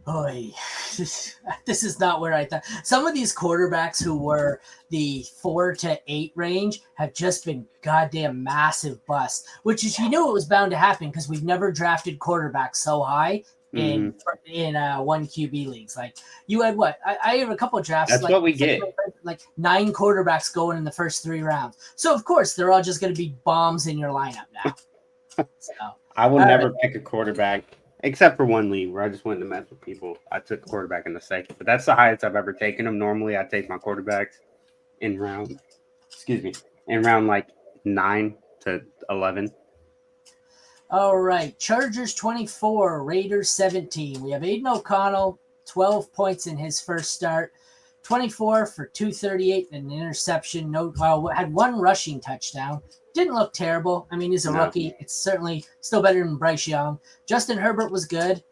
Boy, this is not where I thought. Some of these quarterbacks who were the 4 to 8 range have just been goddamn massive busts, which is, you knew it was bound to happen because we've never drafted quarterbacks so high in one QB leagues. Like you had what? I have a couple of drafts. That's like, what we get. Like 9 quarterbacks going in the first 3 rounds. So of course they're all just going to be bombs in your lineup now. So I will never pick a quarterback. Except for one league where I just wanted to mess with people. I took quarterback in the second, but that's the highest I've ever taken them. Normally, I take my quarterbacks in round like 9 to 11. All right, Chargers 24, Raiders 17. We have Aiden O'Connell, 12 points in his first start, 24 for 238 and an interception. Had 1 rushing touchdown. Didn't look terrible. I mean, he's a rookie. It's certainly still better than Bryce Young. Justin Herbert was good.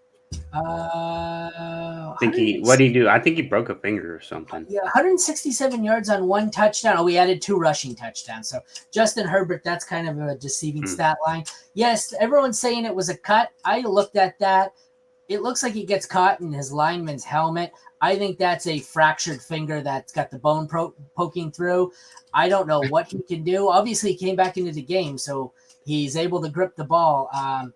What did he do? I think he broke a finger or something. Yeah, 167 yards on 1 touchdown. Oh, we added 2 rushing touchdowns. So Justin Herbert, that's kind of a deceiving stat line. Yes, everyone's saying it was a cut. I looked at that. It looks like he gets caught in his lineman's helmet. I think that's a fractured finger that's got the bone poking through. I don't know what he can do. Obviously, he came back into the game, so he's able to grip the ball. I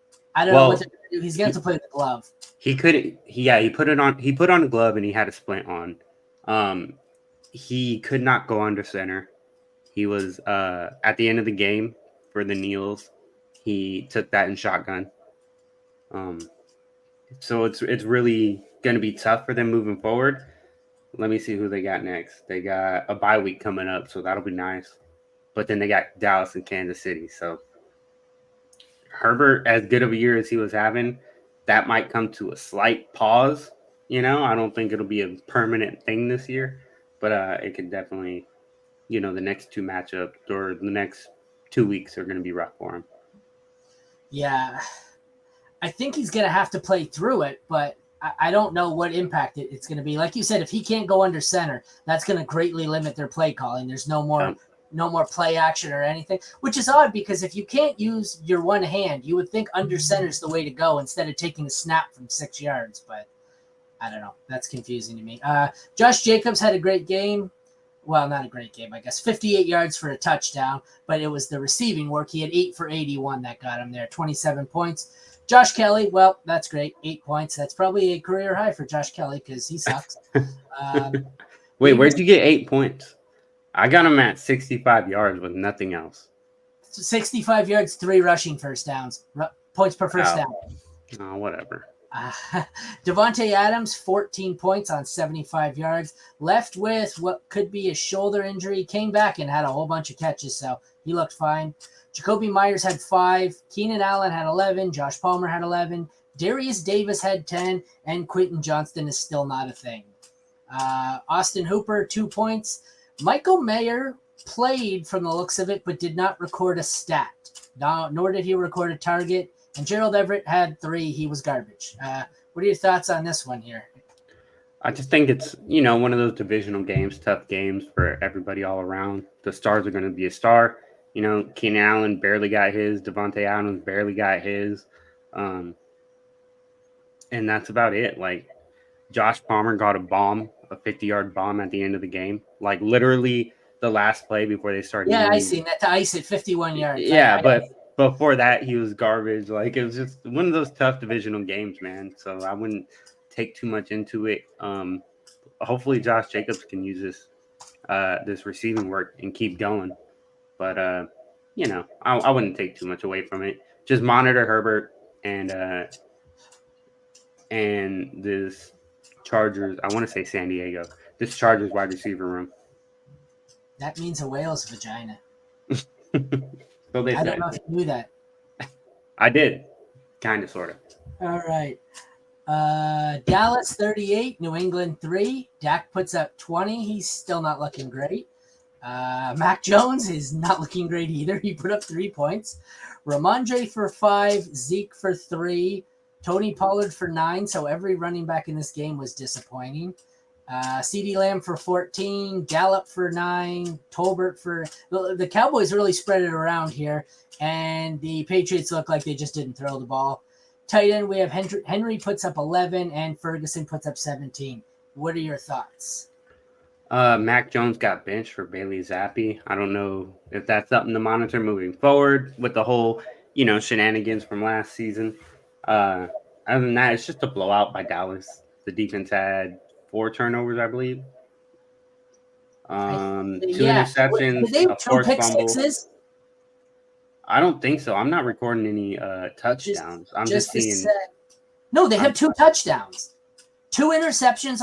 don't know what to do. He's going to have to play with the glove. He couldn't. He put it on. He put on a glove and he had a splint on. He could not go under center. He was at the end of the game for the kneels. He took that in shotgun. So it's really going to be tough for them moving forward. Let me see who they got next. They got a bye week coming up, so that'll be nice. But then they got Dallas and Kansas City. So Herbert, as good of a year as he was having, that might come to a slight pause. I don't think it'll be a permanent thing this year, but it could definitely, the next 2 matchups or the next 2 weeks are going to be rough for him. Yeah. I think he's going to have to play through it, but I don't know what impact it's going to be. Like you said, if he can't go under center, that's going to greatly limit their play calling. There's no more play action or anything, which is odd because if you can't use your one hand, you would think under center is the way to go instead of taking a snap from 6 yards. But I don't know. That's confusing to me. Josh Jacobs had a great game. Well, not a great game, I guess. 58 yards for a touchdown, but it was the receiving work. He had 8 for 81 that got him there, 27 points. Josh Kelly, well, that's great. 8 points. That's probably a career high for Josh Kelly because he sucks. Wait, where'd you get 8 points? I got him at 65 yards with nothing else. 65 yards, 3 rushing first downs. Points per first down. Oh, whatever. Devontae Adams, 14 points on 75 yards. Left with what could be a shoulder injury. Came back and had a whole bunch of catches, so he looked fine. Jacoby Myers had 5. Keenan Allen had 11. Josh Palmer had 11. Darius Davis had 10. And Quentin Johnston is still not a thing. Austin Hooper, 2 points. Michael Mayer played from the looks of it, but did not record a stat. Nor did he record a target. And Gerald Everett had 3. He was garbage. What are your thoughts on this one here? I just think it's, one of those divisional games, tough games for everybody all around. The stars are going to be a star. Keenan Allen barely got his. Devontae Adams barely got his. And that's about it. Like, Josh Palmer got a 50-yard bomb at the end of the game. Like, literally the last play before they started. Yeah, I seen that to ice it 51 yards. Yeah, but before that, he was garbage. Like, it was just one of those tough divisional games, man. So I wouldn't take too much into it. Hopefully Josh Jacobs can use this receiving work and keep going. But, I wouldn't take too much away from it. Just monitor Herbert and this Chargers. I want to say San Diego. This Chargers wide receiver room. That means a whale's vagina. So they I don't know if you knew that. I did. Kind of, sort of. All right. Dallas 38, New England 3. Dak puts up 20. He's still not looking great. Mac Jones is not looking great either. He put up 3 points. Ramondre for 5, Zeke for 3, Tony Pollard for 9. So every running back in this game was disappointing. CeeDee Lamb for 14, Gallup for 9, Tolbert for... The Cowboys really spread it around here, and the Patriots look like they just didn't throw the ball. Tight end, we have Henry puts up 11, and Ferguson puts up 17. What are your thoughts? Mac Jones got benched for Bailey Zappi. I don't know if that's something to monitor moving forward with the whole, shenanigans from last season. Other than that, it's just a blowout by Dallas. The defense had 4 turnovers, I believe. 2 interceptions, Did they a forced pick fumble. Sixes? I don't think so. I'm not recording any touchdowns. I'm just seeing. No, they have 2 touchdowns, 2 interceptions.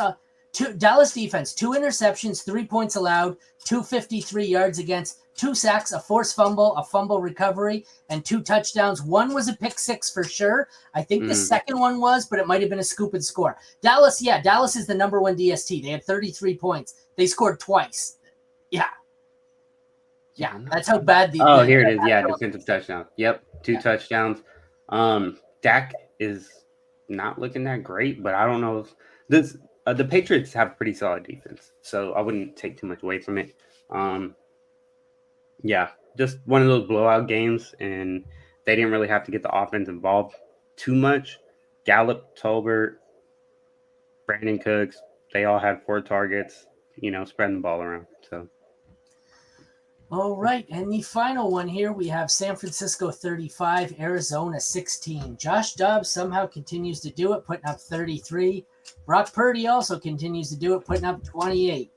Dallas defense, 2 interceptions, 3 points allowed, 253 yards against, 2 sacks, a forced fumble, a fumble recovery, and 2 touchdowns. One was a pick 6 for sure. I think the second one was, but it might have been a scoop and score. Dallas is the number 1 DST. They had 33 points. They scored twice. Yeah, that's how bad the. Oh, here it is. Yeah, defensive touchdown. Yep, 2 touchdowns. Dak is not looking that great, but I don't know if this. The Patriots have pretty solid defense, so I wouldn't take too much away from it. Yeah, just one of those blowout games, and they didn't really have to get the offense involved too much. Gallup, Tolbert, Brandon Cooks, they all had 4 targets, spreading the ball around. So. All right, and the final one here, we have San Francisco 35, Arizona 16. Josh Dobbs somehow continues to do it, putting up 33. Brock Purdy also continues to do it, putting up 28.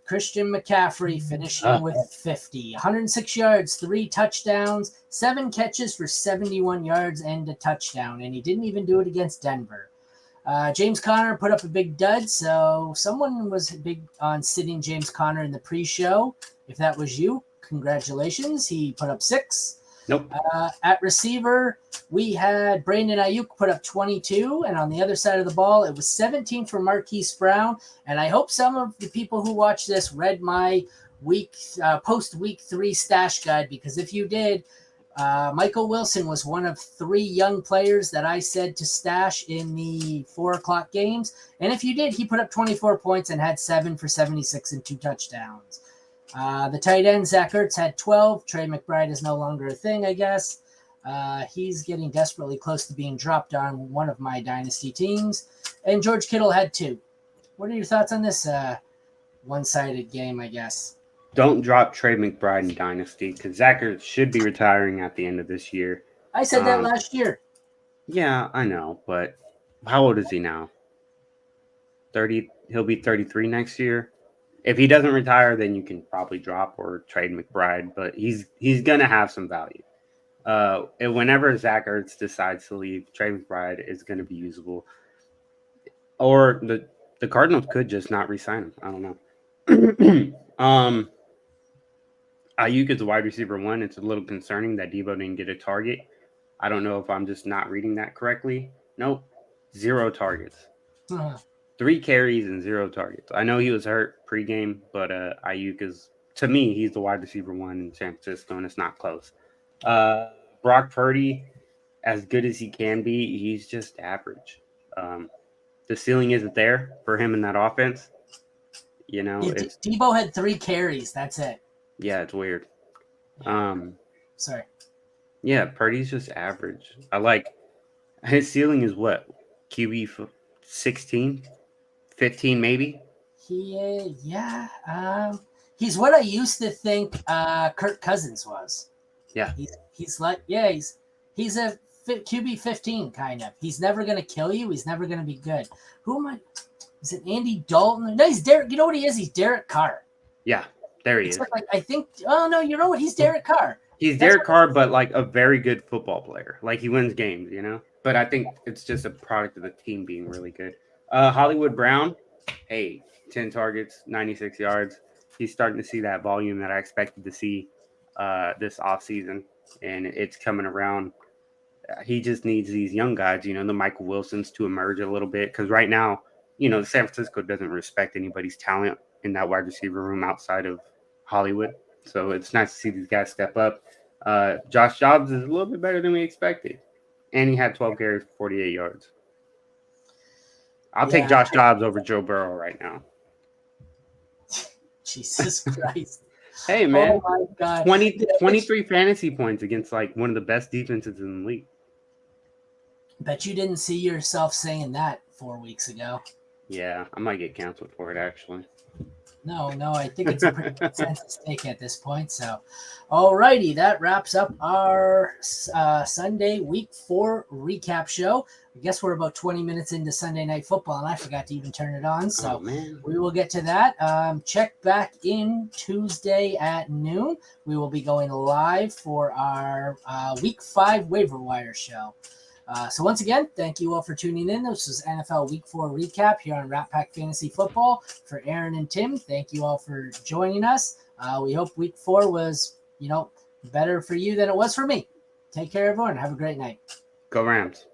Christian McCaffrey finishing with 50. 106 yards, 3 touchdowns, 7 catches for 71 yards and a touchdown, and he didn't even do it against Denver. James Conner put up a big dud, so someone was big on sitting James Conner in the pre-show. If that was you, congratulations. He put up 6. Nope. At receiver, we had Brandon Ayuk put up 22, and on the other side of the ball, it was 17 for Marquise Brown. And I hope some of the people who watch this read my post-week 3 stash guide, because if you did, Michael Wilson was one of 3 young players that I said to stash in the 4 o'clock games. And if you did, he put up 24 points and had 7 for 76 and 2 touchdowns. The tight end, Zach Ertz, had 12. Trey McBride is no longer a thing, I guess. He's getting desperately close to being dropped on one of my dynasty teams. And George Kittle had 2. What are your thoughts on this one-sided game, I guess? Don't drop Trey McBride in dynasty, because Zach Ertz should be retiring at the end of this year. I said that last year. Yeah, I know, but how old is he now? 30. He'll be 33 next year. If he doesn't retire, then you can probably drop or trade McBride, but he's going to have some value. And whenever Zach Ertz decides to leave, Trey McBride is going to be usable. Or the Cardinals could just not re-sign him. I don't know. Ayuk is a wide receiver 1. It's a little concerning that Debo didn't get a target. I don't know if I'm just not reading that correctly. Nope. 0 targets. 3 carries and 0 targets. I know he was hurt pregame, but Ayuk is, to me, he's the wide receiver 1 in San Francisco, and it's not close. Brock Purdy, as good as he can be, he's just average. The ceiling isn't there for him in that offense. Debo had 3 carries. That's it. Yeah, it's weird. Sorry. Yeah, Purdy's just average. His ceiling is what? QB 16? 15 maybe? He's what I used to think Kirk Cousins was. Yeah. He's a QB 15 kind of. He's never going to kill you. He's never going to be good. Who am I? Is it Andy Dalton? No, he's Derek. You know what he is? He's Derek Carr. Yeah, there he is. I think. Oh no, you know what? He's Derek Carr. He's Derek Carr, but like a very good football player. Like he wins games, But I think it's just a product of the team being really good. Hollywood Brown, 10 targets, 96 yards. He's starting to see that volume that I expected to see this offseason, and it's coming around. He just needs these young guys, the Michael Wilsons, to emerge a little bit, because right now, San Francisco doesn't respect anybody's talent in that wide receiver room outside of Hollywood. So it's nice to see these guys step up. Josh Jacobs is a little bit better than we expected, and he had 12 carries, 48 yards. I'll take Josh Jacobs over Joe Burrow right now. Jesus Christ. Hey, man. Oh, my God. 23 fantasy points against like one of the best defenses in the league. Bet you didn't see yourself saying that 4 weeks ago. Yeah, I might get canceled for it, actually. No, I think it's a pretty consensus take at this point. So, alrighty, that wraps up our Sunday Week 4 recap show. I guess we're about 20 minutes into Sunday Night Football, and I forgot to even turn it on. So we will get to that. Check back in Tuesday at noon. We will be going live for our Week 5 waiver wire show. So once again, thank you all for tuning in. This was NFL Week 4 recap here on Rat Pack Fantasy Football. For Aaron and Tim, thank you all for joining us. We hope Week 4 was, better for you than it was for me. Take care, everyone. Have a great night. Go Rams.